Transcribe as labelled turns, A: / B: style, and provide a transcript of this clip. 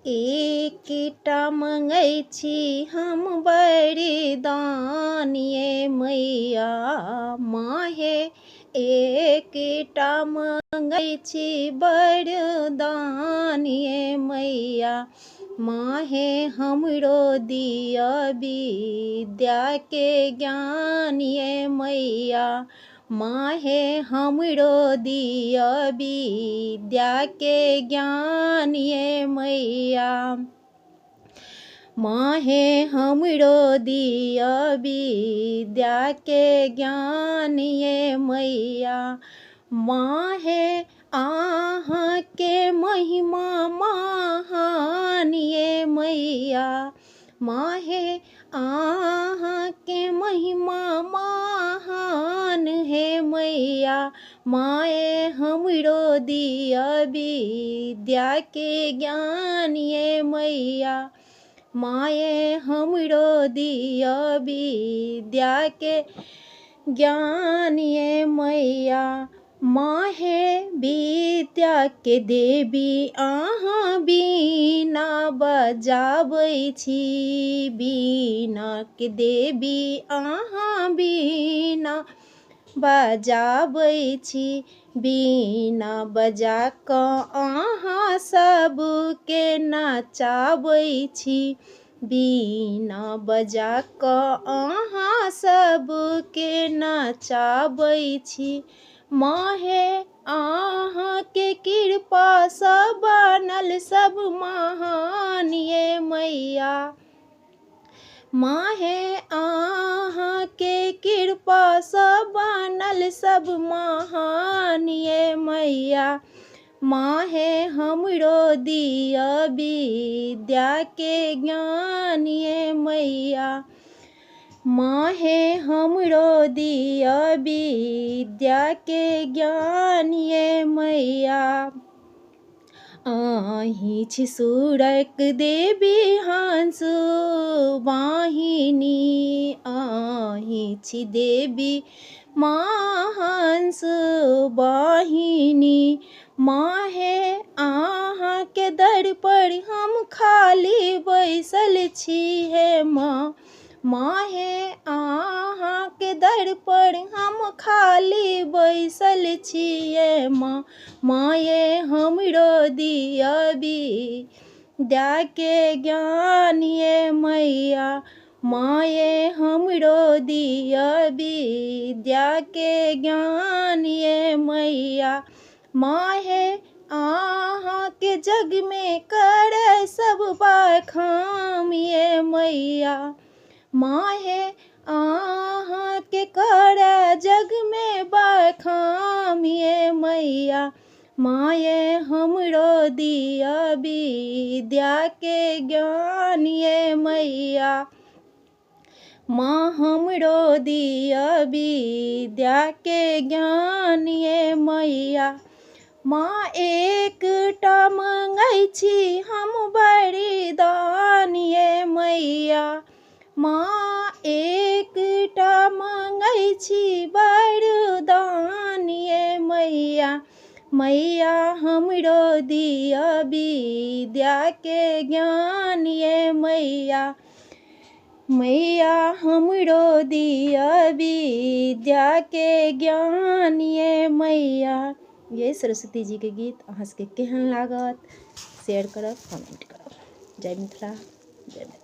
A: एकटा मंगै छी हम वरदान ये मैया माहे। एकटा मंगै छी वरदान ये मैया माहे। हमरो दिअ विद्या के ज्ञान ये मैया माहे। हमरो दिअ विद्या के ज्ञान ये मैया माहे। हमरो दिअ विद्या के ज्ञान ये मैया माहे। अहाँ के महिमा महान ये मैया माहे। अहाँ के महिमा महान है मैया माए। हमरो दिअ विद्या के ज्ञान ये मैया माए। हमरो दिअ विद्या के ज्ञान ये मैया माहे। विद्या के देवी अहाँ बीना बजाबै छी बीना के देवी अहाँ बीना बजाबै छी। बीना बजा कऽ अहाँ सबके नचाबै छी। बीना बजा कऽ अहाँ सबके नचाबै छी माहे। अहाँ के कृपा सँ बनल सब महान ये मैया माहे। अहाँ के कृपा सँ बनल सब महान ये मैया माहे। हमरो दिअ विद्या के ज्ञान ये मैया माहे। हमरो दिअ विद्या के ज्ञान ये मैया। अहीं छी सूरक देवी हंस वाहिनी अहीं छी देवी माँ हंस वाहिनी माहे। अहाँ के दर पर हम खाली बैसल छी हे माँ माहे। अहाँ के दर पर हम खाली बैसल छियै माँ माये। हमरो दिअ विद्या के ज्ञान ये मैया माये। हमरो दिअ विद्या के ज्ञान ये मैया माहे। अहाँ के जग में करे सब बखान ये मैया माहे। अहाँ के करे जग में बखान ये मैया माये। हमरो दिअ विद्या के ज्ञान ये मैया माँ। हमरो दिअ विद्या के ज्ञान ये मैया माँ। एकटा मंगै छी हम वरदान ये मैया माँ। एकटा मंगै छी वरदान ये मैया मैया। हमरो दिअ विद्या के ज्ञान ये मैया मैया। हमरो दिअ विद्या के ज्ञान ये मैया। ये सरस्वती जी के गीत अहाँ सबके केहन लागत शेयर करब कमेंट करब। जय मिथिला जय मिथिला।